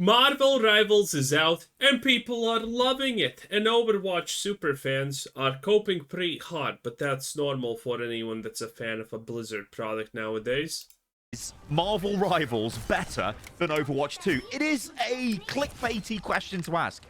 Marvel Rivals is out, and people are loving it, and Overwatch superfans are coping pretty hard, but that's normal for anyone that's a fan of a Blizzard product nowadays. Is Marvel Rivals better than Overwatch 2? It is a clickbaity question to ask,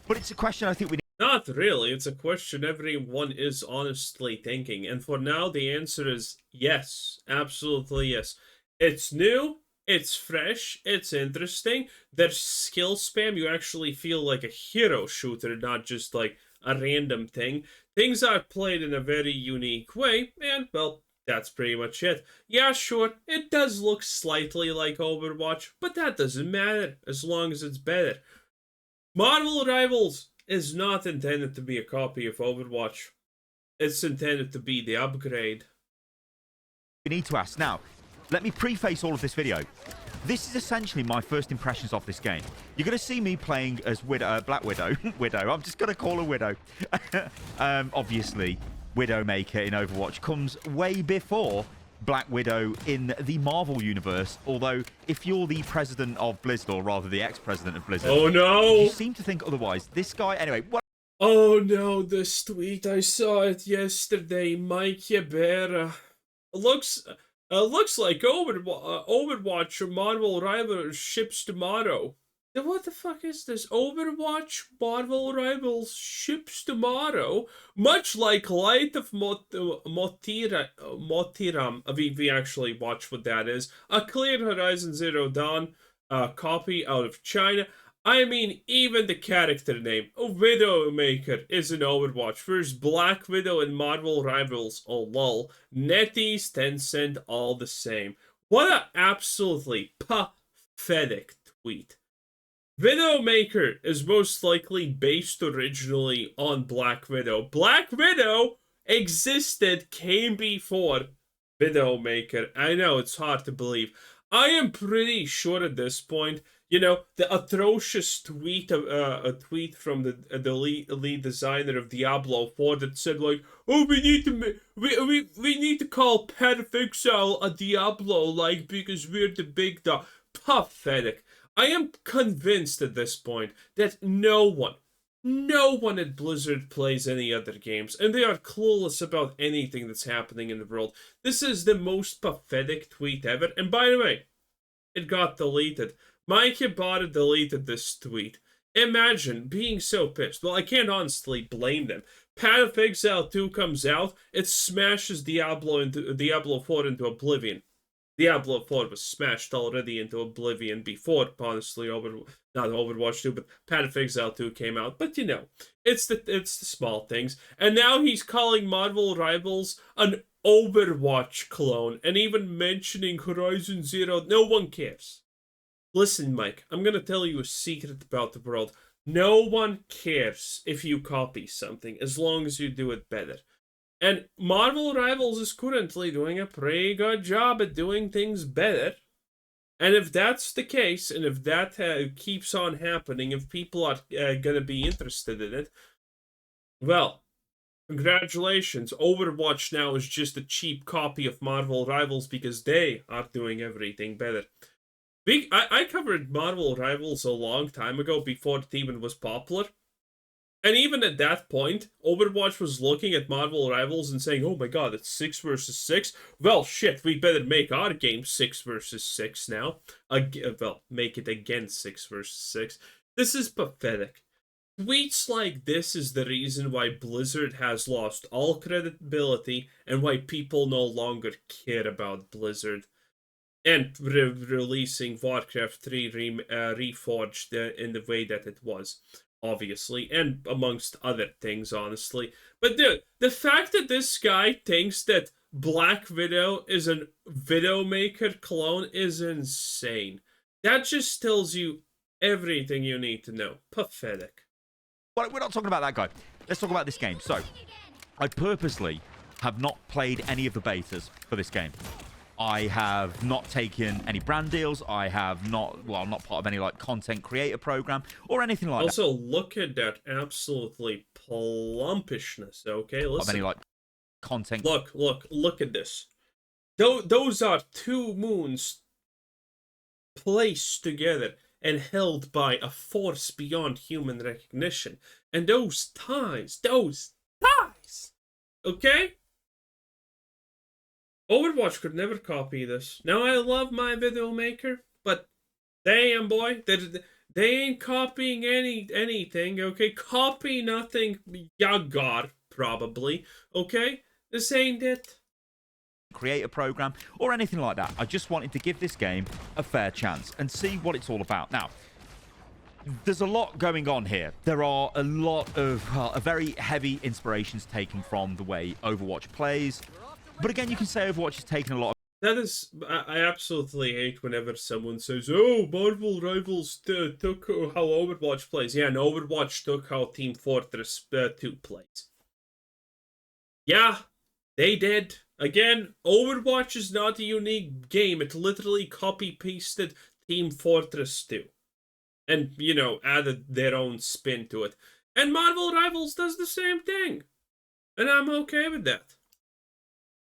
but it's a question I think we need. Not really, it's a question everyone is honestly thinking, and for now the answer is yes, absolutely yes. It's new, it's fresh, it's interesting, there's skill spam, you actually feel like a hero shooter, not just like a random thing. Things are played in a very unique way, and well, that's pretty much it. Yeah, sure, it does look slightly like Overwatch, but that doesn't matter, as long as it's better. Marvel Rivals is not intended to be a copy of Overwatch. It's intended to be the upgrade. We need to ask. Now, let me preface all of this video. This is essentially my first impressions of this game. You're going to see me playing as Black Widow. Widow. I'm just going to call her Widow. Obviously, Widowmaker in Overwatch comes way before Black Widow in the Marvel universe. Although, if you're the president of Blizzard, or rather the ex-president of Blizzard, oh no, you seem to think otherwise. This guy, anyway. What? Oh no, this tweet, I saw it yesterday. Mike Yabera. Looks like Overwatch or Marvel Rivals ships tomorrow. What the fuck is this? Overwatch Marvel Rivals ships tomorrow? Much like Light of Motiram. We actually watched what that is. A Clear Horizon Zero Dawn copy out of China. I mean, even the character name, Widowmaker, is an Overwatch. There's Black Widow and Marvel Rivals, oh lol. NetEase, Tencent, all the same. What a absolutely pathetic tweet. Widowmaker is most likely based originally on Black Widow. Black Widow came before Widowmaker. I know, it's hard to believe. I am pretty sure at this point, you know, the atrocious tweet a tweet from the lead designer of Diablo 4 that said like, oh, we need to call Perfixel a Diablo like because we're the big dog. Pathetic. I am convinced at this point that no one at Blizzard plays any other games, and they are clueless about anything that's happening in the world. This is the most pathetic tweet ever, and by the way, it got deleted. Mike Ibarra deleted this tweet. Imagine being so pissed. Well, I can't honestly blame them. Path of Exile 2 comes out, it smashes Diablo 4 into oblivion. Diablo 4 was smashed already into oblivion before, honestly, not Overwatch 2, but Path of Exile 2 came out. But you know, it's the small things. And now he's calling Marvel Rivals an Overwatch clone, and even mentioning Horizon Zero. No one cares. Listen, Mike, I'm gonna tell you a secret about the world. No one cares if you copy something, as long as you do it better. And Marvel Rivals is currently doing a pretty good job at doing things better. And if that's the case, and if that keeps on happening, if people are gonna be interested in it, well, congratulations. Overwatch now is just a cheap copy of Marvel Rivals because they are doing everything better. I covered Marvel Rivals a long time ago, before it even was popular. And even at that point, Overwatch was looking at Marvel Rivals and saying, oh my god, it's 6 versus 6. Well, shit, we better make our game 6 versus 6 now. Well, make it again 6 versus 6. This is pathetic. Tweets like this is the reason why Blizzard has lost all credibility and why people no longer care about Blizzard. And releasing Warcraft 3 Reforged in the way that it was, obviously, and amongst other things, honestly. But dude, the fact that this guy thinks that Black Widow is an Widowmaker clone is insane. That just tells you everything you need to know. Pathetic. Well, we're not talking about that guy. Let's talk about this game. So, I purposely have not played any of the betas for this game. I have not taken any brand deals. I have not, well, I'm not part of any like content creator program or anything like that. Also, look at that absolutely plumpishness, okay? Listen. Of any like content. Look at this. Those are two moons placed together. and held by a force beyond human recognition. And those ties, okay? Overwatch could never copy this. Now, I love my video maker, but damn, boy, they ain't copying anything, okay? Copy nothing, Yagar, probably, okay? This ain't it. Create a program or anything like that. I just wanted to give this game a fair chance and see what it's all about. Now, there's a lot going on here. There are a lot of very heavy inspirations taken from the way Overwatch plays. But again, you can say Overwatch has taken a lot of... That is, I absolutely hate whenever someone says, oh, Marvel Rivals took how Overwatch plays. Yeah, and Overwatch took how Team Fortress 2 plays. Yeah, they did. Again, Overwatch is not a unique game. It literally copy-pasted Team Fortress 2. And, you know, added their own spin to it. And Marvel Rivals does the same thing. And I'm okay with that.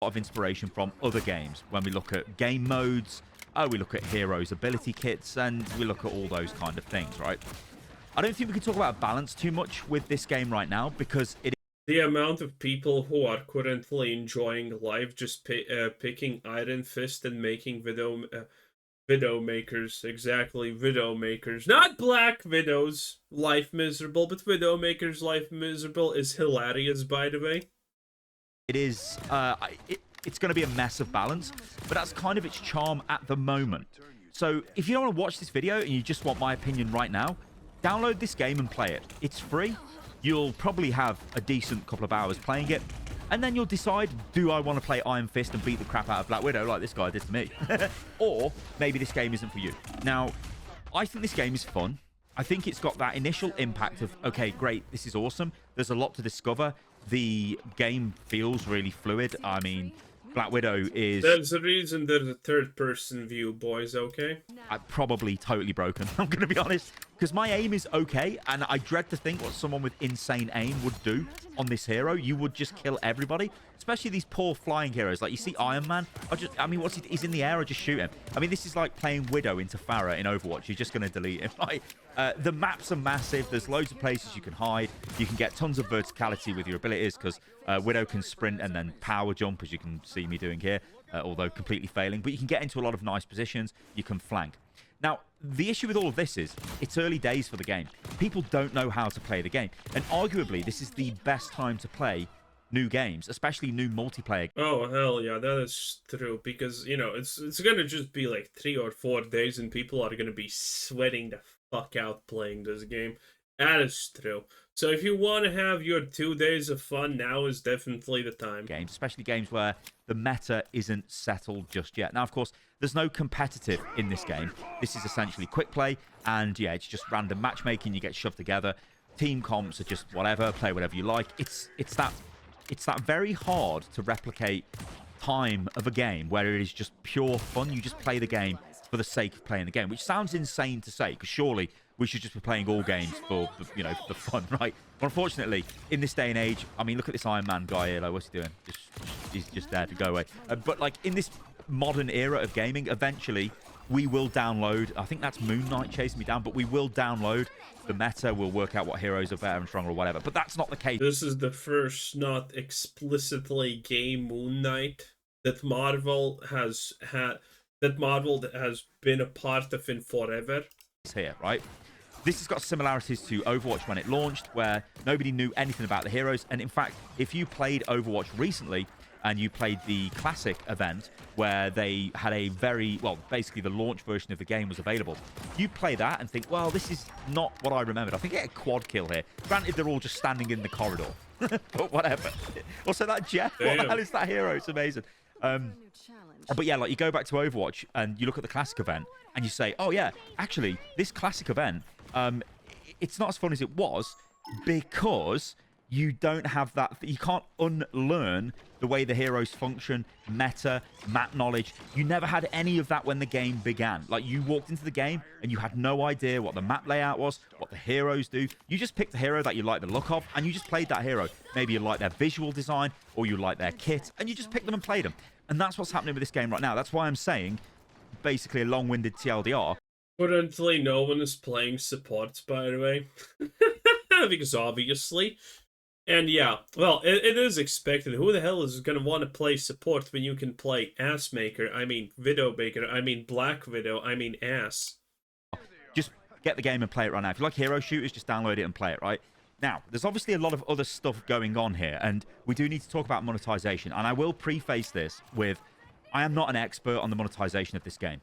Of inspiration from other games when we look at game modes, we look at heroes' ability kits, and we look at all those kind of things, right? I don't think we can talk about balance too much with this game right now because it... The amount of people who are currently enjoying life just picking Iron Fist and making video makers, exactly, video makers, not Black Widow's life miserable, but video makers' life miserable is hilarious, by the way. It is, it's going to be a mess of balance, but that's kind of its charm at the moment. So if you don't want to watch this video and you just want my opinion right now, download this game and play it. It's free. You'll probably have a decent couple of hours playing it, and then you'll decide, do I want to play Iron Fist and beat the crap out of Black Widow like this guy did to me? Or maybe this game isn't for you. Now, I think this game is fun. I think it's got that initial impact of, okay, great, this is awesome. There's a lot to discover. The game feels really fluid. I mean, Black Widow is... There's a reason there's a third-person view, boys, okay? I'm probably totally broken, I'm going to be honest. Because my aim is okay, and I dread to think what someone with insane aim would do on this hero. You would just kill everybody, especially these poor flying heroes. Like, you see Iron Man? I mean, what's he? He's in the air, I just shoot him. I mean, this is like playing Widow into Pharah in Overwatch. You're just going to delete him. Like, the maps are massive. There's loads of places you can hide. You can get tons of verticality with your abilities because Widow can sprint and then power jump, as you can see me doing here, although completely failing. But you can get into a lot of nice positions. You can flank. Now, the issue with all of this is it's early days for the game. People don't know how to play the game. And arguably, this is the best time to play new games, especially new multiplayer. Oh, hell yeah, that is true. Because, you know, it's going to just be like 3 or 4 days and people are going to be sweating the fuck out playing this game. That is true. So if you want to have your 2 days of fun, now is definitely the time. Games, especially games where the meta isn't settled just yet. Now, of course, there's no competitive in this game. This is essentially quick play, and yeah, it's just random matchmaking. You get shoved together. Team comps are just whatever, play whatever you like. It's that very hard to replicate time of a game where it is just pure fun. You just play the game for the sake of playing the game, which sounds insane to say, because surely we should just be playing all games for, you know, the fun, right? But unfortunately, in this day and age, I mean, look at this Iron Man guy here. Like, what's he doing? He's just there to go away. But like in this modern era of gaming, eventually we will download. I think that's Moon Knight chasing me down, but we will download the meta. We'll work out what heroes are better and stronger or whatever. But that's not the case. This is the first not explicitly gay Moon Knight that Marvel has had. That Marvel has been a part of in forever. Here, right? This has got similarities to Overwatch when it launched, where nobody knew anything about the heroes. And in fact, if you played Overwatch recently and you played the classic event where they had a very, well, basically the launch version of the game was available, you play that and think, well, this is not what I remembered. I think I get a quad kill here. Granted, they're all just standing in the corridor, but whatever. Also, that Jeff, what the hell is that hero? It's amazing. But yeah, like you go back to Overwatch and you look at the classic event and you say, oh yeah, actually, this classic event, it's not as fun as it was because you don't have that. You can't unlearn the way the heroes function, meta, map knowledge. You never had any of that when the game began. Like, you walked into the game and you had no idea what the map layout was, what the heroes do. You just picked the hero that you like the look of and you just played that hero. Maybe you like their visual design or you like their kit and you just picked them and played them. And that's what's happening with this game right now. That's why I'm saying, basically a long-winded TLDR, Currently, no one is playing support, by the way. Because obviously. And yeah, well, it is expected. Who the hell is going to want to play support when you can play Ass Maker? I mean, Widowmaker. I mean, Black Widow. I mean, Ass. Just get the game and play it right now. If you like hero shooters, just download it and play it, right? Now, there's obviously a lot of other stuff going on here, and we do need to talk about monetization. And I will preface this with, I am not an expert on the monetization of this game.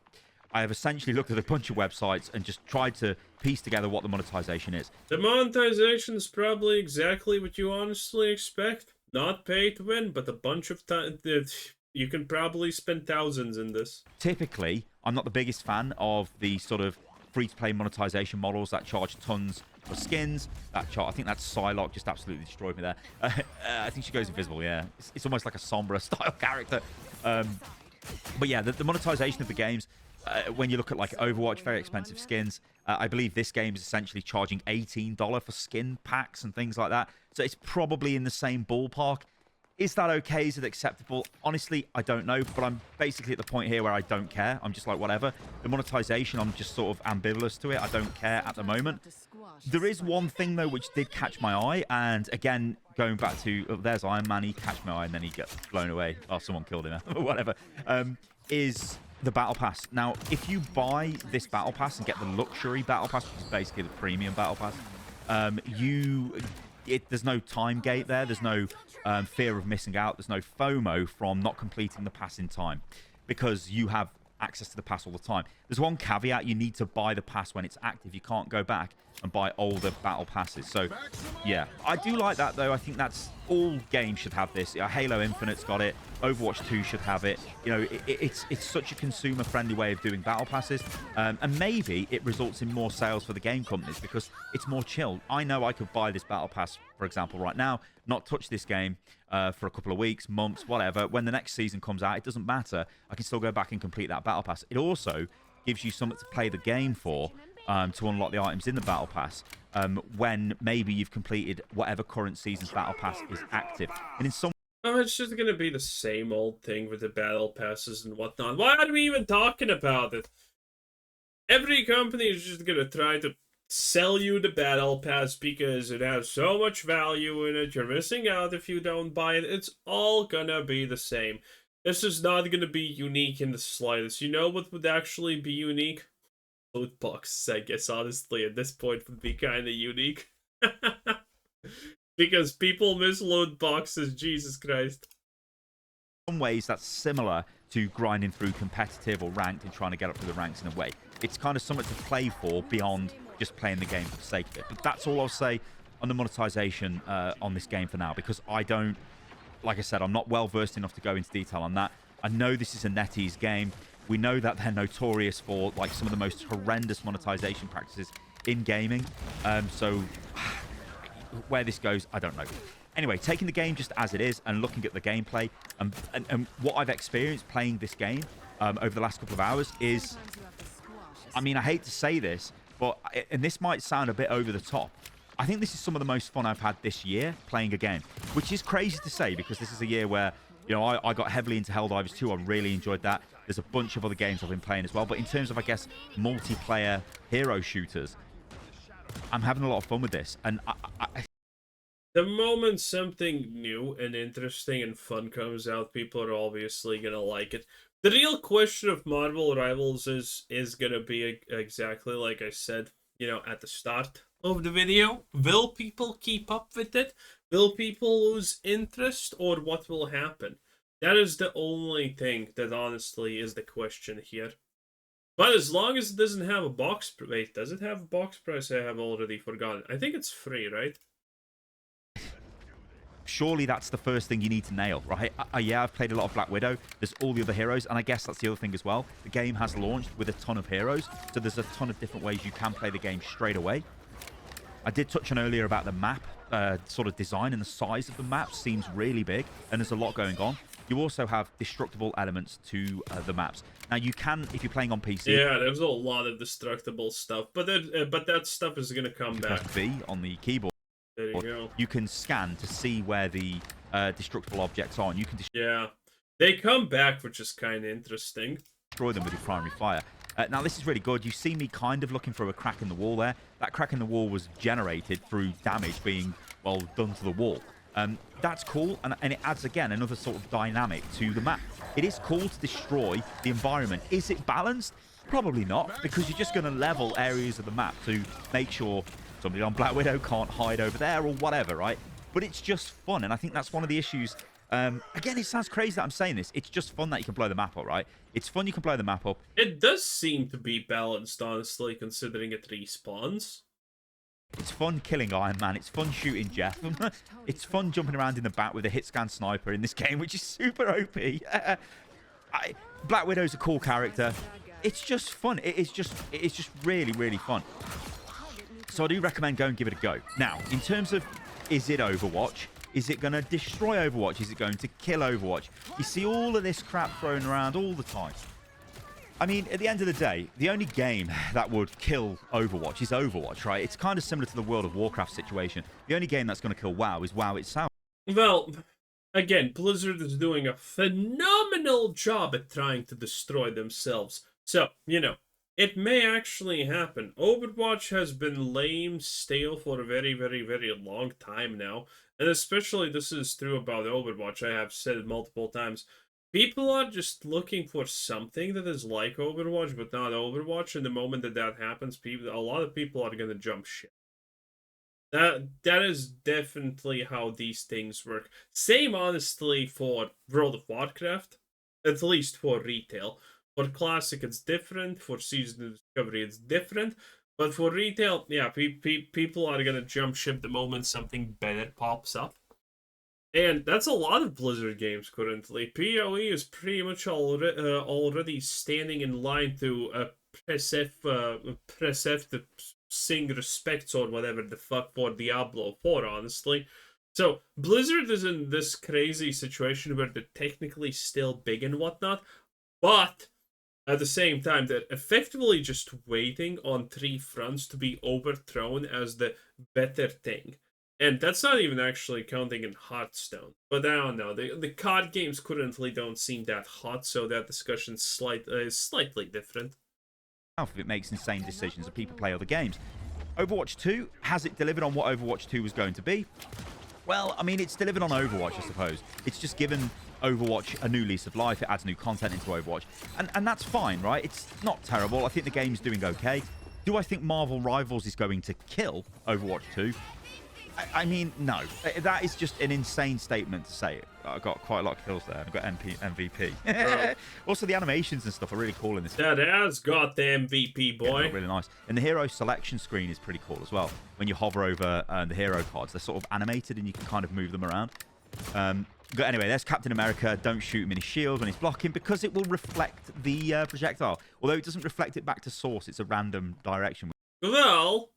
I have essentially looked at a bunch of websites and just tried to piece together what the monetization is. The monetization is probably exactly what you honestly expect. Not pay to win, but a bunch of time. You can probably spend thousands in this. Typically, I'm not the biggest fan of the sort of free-to-play monetization models that charge tons for skins. I think that's Psylocke just absolutely destroyed me there. I think she goes invisible, yeah. It's almost like a Sombra style character. But yeah, the monetization of the games, when you look at like Overwatch, very expensive skins. I believe this game is essentially charging $18 for skin packs and things like that. So it's probably in the same ballpark. Is that okay? Is it acceptable? Honestly, I don't know, but I'm basically at the point here where I don't care. I'm just like, whatever. The monetization, I'm just sort of ambivalent to it. I don't care at the moment. There is one thing, though, which did catch my eye. And again, going back to, oh, there's Iron Man. He catch my eye and then he gets blown away. Oh, someone killed him. Whatever. Is the Battle Pass. Now, if you buy this Battle Pass and get the Luxury Battle Pass, which is basically the premium Battle Pass, there's no time gate there. There's no fear of missing out. There's no FOMO from not completing the pass in time because you have access to the pass all the time. There's one caveat. You need to buy the pass when it's active. You can't go back and buy older battle passes. So, yeah, I do like that, though. I think that's all games should have this. Halo Infinite's got it. Overwatch 2 should have it. You know, it's such a consumer-friendly way of doing battle passes. And maybe it results in more sales for the game companies because it's more chill. I know I could buy this battle pass, for example, right now, not touch this game for a couple of weeks, months, whatever. When the next season comes out, it doesn't matter. I can still go back and complete that battle pass. It also gives you something to play the game for, to unlock the items in the battle pass when maybe you've completed whatever current season's battle pass is active. And in some it's just gonna be the same old thing with the battle passes and whatnot. Why are we even talking about it? Every company is just gonna try to sell you the battle pass because it has so much value in it. You're missing out if you don't buy it. It's all gonna be the same. This is not gonna be unique in the slightest. You know what would actually be unique? Loot boxes, I guess, honestly, at this point would be kind of unique. Because people miss loot boxes, Jesus Christ. In some ways, that's similar to grinding through competitive or ranked and trying to get up to the ranks in a way. It's kind of something to play for beyond just playing the game for the sake of it. But that's all I'll say on the monetization on this game for now, because I don't, like I said, I'm not well versed enough to go into detail on that. I know this is a NetEase game. We know that they're notorious for like some of the most horrendous monetization practices in gaming. So where this goes, I don't know. Anyway, taking the game just as it is and looking at the gameplay and what I've experienced playing this game over the last couple of hours is, I mean, I hate to say this, but, and this might sound a bit over the top, I think this is some of the most fun I've had this year playing a game, which is crazy to say because this is a year where, you know, I got heavily into Helldivers 2. I really enjoyed that. There's a bunch of other games I've been playing as well. But in terms of, I guess, multiplayer hero shooters, I'm having a lot of fun with this. And the moment something new and interesting and fun comes out, people are obviously going to like it. The real question of Marvel Rivals is going to be exactly like I said, you know, at the start of the video. Will people keep up with it? Will people lose interest, or what will happen? That is the only thing that honestly is the question here. But as long as it doesn't have a box... Wait, does it have a box price? I have already forgotten. I think it's free, right? surely that's the first thing you need to nail, right? Yeah, I've played a lot of Black Widow. There's all the other heroes, and I guess that's the other thing as well. The game has launched with a ton of heroes, so there's a ton of different ways you can play the game straight away. I did touch on earlier about the map sort of design, and the size of the map seems really big, and there's a lot going on. You also have destructible elements to the maps. Now, you can, if you're playing on PC... Yeah, there's a lot of destructible stuff, but that stuff is going to come back. Press V on the keyboard. There you go. You can scan to see where the destructible objects are, and you can yeah, they come back, which is kind of interesting. Destroy them with your primary fire. Now, this is really good. You see me kind of looking for a crack in the wall there. That crack in the wall was generated through damage being, well, done to the wall. That's cool, and it adds, again, another sort of dynamic to the map. It is cool to destroy the environment. Is it balanced? Probably not, because you're just going to level areas of the map to make sure somebody on Black Widow can't hide over there or whatever, right? But it's just fun, and I think that's one of the issues. Again, it sounds crazy that I'm saying this. It's just fun that you can blow the map up, right? It's fun you can blow the map up. It does seem to be balanced, honestly, considering it respawns. It's fun killing Iron Man. It's fun shooting Jeff. It's fun jumping around in the back with a hit scan sniper in this game, which is super OP. Black Widow's a cool character. It's just fun. It's just really, really fun. So I do recommend go and give it a go. Now, in terms of, is it Overwatch? Is it going to destroy Overwatch? Is it going to kill Overwatch? You see all of this crap thrown around all the time. I mean, at the end of the day, the only game that would kill Overwatch is Overwatch, right? It's kind of similar to the World of Warcraft situation. The only game that's going to kill WoW is WoW itself. Well, again, Blizzard is doing a phenomenal job at trying to destroy themselves. So, you know, it may actually happen. Overwatch has been lame, stale for a very, very, very long time now. And especially this is true about Overwatch. I have said it multiple times. People are just looking for something that is like Overwatch, but not Overwatch. And the moment that that happens, a lot of people are going to jump ship. That is definitely how these things work. Same, honestly, for World of Warcraft, at least for retail. For Classic, it's different. For Season of Discovery, it's different. But for retail, yeah, people are going to jump ship the moment something better pops up. And that's a lot of Blizzard games currently. PoE is pretty much already standing in line to press F to sing respects or whatever the fuck for Diablo 4, honestly. So, Blizzard is in this crazy situation where they're technically still big and whatnot, but at the same time, they're effectively just waiting on three fronts to be overthrown as the better thing. And that's not even actually counting in Hearthstone. But I don't know. The card games currently don't seem that hot, so that discussion is slightly different. If it makes insane decisions and people play other games. Overwatch 2, has it delivered on what Overwatch 2 was going to be? Well, I mean, it's delivered on Overwatch, I suppose. It's just given Overwatch a new lease of life. It adds new content into Overwatch. And that's fine, right? It's not terrible. I think the game's doing okay. Do I think Marvel Rivals is going to kill Overwatch 2? I mean, no. That is just an insane statement to say. I got quite a lot of kills there. I got MVP. Also, the animations and stuff are really cool in this. That has got the MVP, boy. Yeah, really nice. And the hero selection screen is pretty cool as well. When you hover over the hero cards, they're sort of animated and you can kind of move them around. But anyway, there's Captain America. Don't shoot him in his shield when he's blocking because it will reflect the projectile. Although it doesn't reflect it back to source. It's a random direction. Well,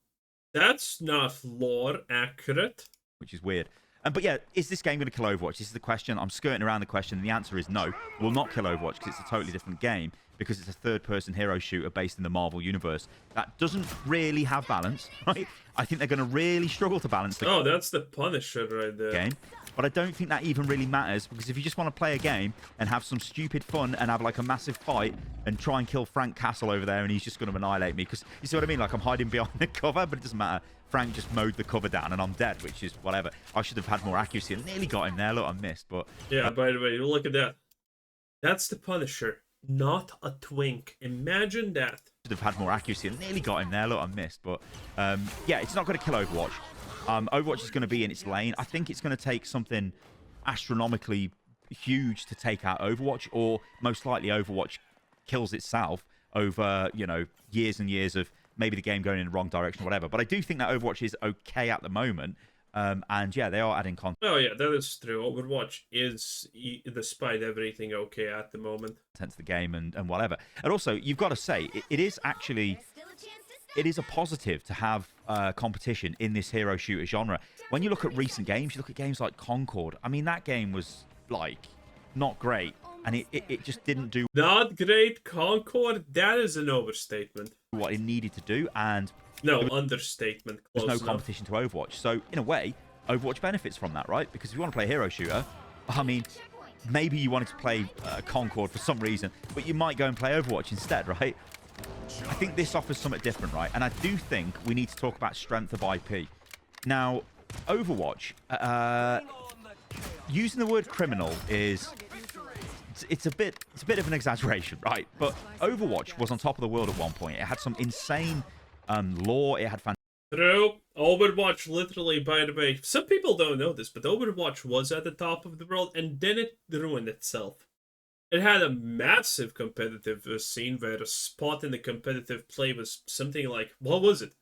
that's not lore accurate. Which is weird. But yeah, is this game going to kill Overwatch? This is the question. I'm skirting around the question. And the answer is no. It will not kill Overwatch because it's a totally different game. Because it's a third-person hero shooter based in the Marvel universe. That doesn't really have balance, right? I think they're going to really struggle to balance the that's the Punisher right there. Game. But I don't think that even really matters. Because if you just want to play a game and have some stupid fun and have like a massive fight and try and kill Frank Castle over there and he's just going to annihilate me. Because you see what I mean? Like I'm hiding behind the cover, but it doesn't matter. Frank just mowed the cover down and I'm dead, which is whatever. I should have had more accuracy. I nearly got him there. Look, I missed. But yeah, by the way, look at that. That's the Punisher, not a twink. Imagine that. Should have had more accuracy. I nearly got him there. Look, I missed. But yeah, it's not going to kill Overwatch. Overwatch is going to be in its lane. I think it's going to take something astronomically huge to take out Overwatch, or most likely Overwatch kills itself over, you know, years and years of maybe the game going in the wrong direction or whatever. But I do think that Overwatch is okay at the moment. And yeah, they are adding content. Oh yeah, that is true. Overwatch is, despite everything, okay at the moment. To the game and whatever. And also, you've got to say, it is actually, it is a positive to have competition in this hero shooter genre. When you look at recent games, you look at games like Concord. I mean, that game was like not great. And it just didn't do... Not great, Concord? That is an overstatement. ...what it needed to do, and... No, understatement. There's no competition to Overwatch. So, in a way, Overwatch benefits from that, right? Because if you want to play a hero shooter, I mean, maybe you wanted to play Concord for some reason, but you might go and play Overwatch instead, right? I think this offers something different, right? And I do think we need to talk about strength of IP. Now, Overwatch, using the word criminal is it's a bit of an exaggeration, right? But Overwatch was on top of the world at one point. It had some insane lore. It had True. Overwatch literally, by the way, some people don't know this, but Overwatch was at the top of the world, and then it ruined itself. It had a massive competitive scene where a spot in the competitive play was something like, what was it?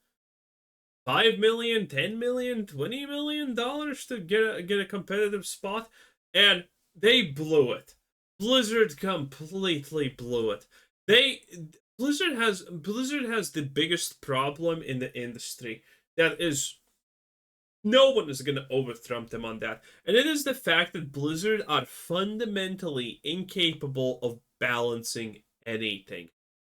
$5 million, $10 million, $20 million to get a competitive spot, and they blew it. Blizzard completely blew it. Blizzard has the biggest problem in the industry. That is, no one is going to overthrow them on that. And it is the fact that Blizzard are fundamentally incapable of balancing anything.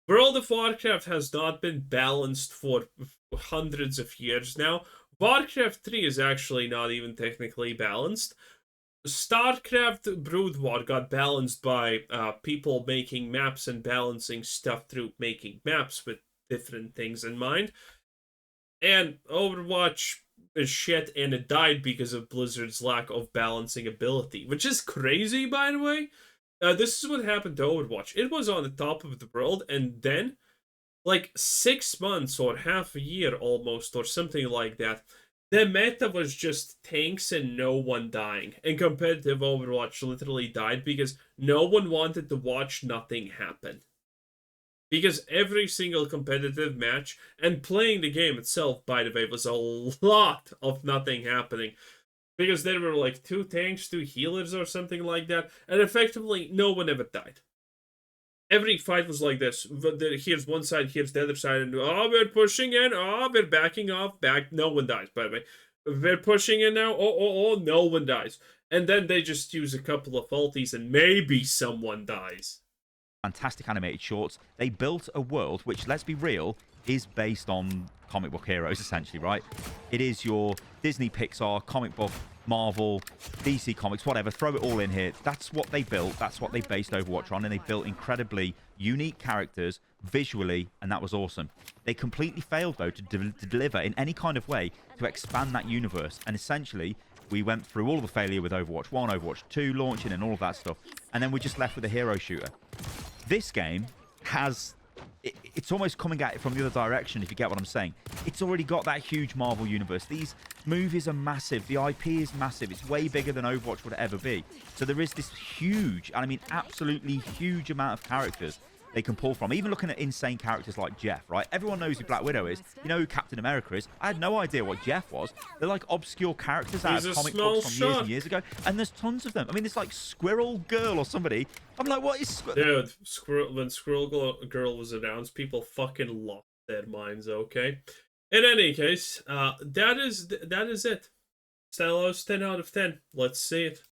World of Warcraft has not been balanced for hundreds of years now. Warcraft 3 is actually not even technically balanced. StarCraft Brood War got balanced by people making maps and balancing stuff through making maps with different things in mind. And Overwatch is shit, and it died because of Blizzard's lack of balancing ability, which is crazy, by the way. This is what happened to Overwatch. It was on the top of the world, and then, like 6 months or half a year almost, or something like that, the meta was just tanks and no one dying. And competitive Overwatch literally died because no one wanted to watch nothing happen. Because every single competitive match, and playing the game itself, by the way, was a lot of nothing happening. Because there were like 2 tanks, 2 healers or something like that, and effectively no one ever died. Every fight was like this. Here's one side, here's the other side, and we're pushing in, we're backing off, no one dies, by the way. We're pushing in now, no one dies. And then they just use a couple of ultis and maybe someone dies. Fantastic animated shorts. They built a world which, let's be real, is based on comic book heroes, essentially, right? It is your Disney, Pixar, comic book, Marvel, DC Comics, whatever. Throw it all in here. That's what they built. That's what they based Overwatch on, and they built incredibly unique characters visually, and that was awesome. They completely failed, though, to deliver in any kind of way to expand that universe, and essentially we went through all of the failure with Overwatch 1, Overwatch 2 launching and all of that stuff, and then we're just left with a hero shooter. This game has... It's almost coming at it from the other direction, if you get what I'm saying. It's already got that huge Marvel universe. These movies are massive. The IP is massive. It's way bigger than Overwatch would ever be. So there is this huge, and I mean absolutely huge amount of characters they can pull from. Even looking at insane characters like Jeff, right? Everyone knows who Black Widow is. You know who Captain America is. I had no idea what Jeff was. They're like obscure characters out of comic books from years and years ago. And there's tons of them. I mean, there's like Squirrel Girl or somebody. I'm like, what is Squirrel? Dude, when Squirrel Girl was announced, people fucking lost their minds, okay? In any case, that is it. Stylos 10 out of 10. Let's see it.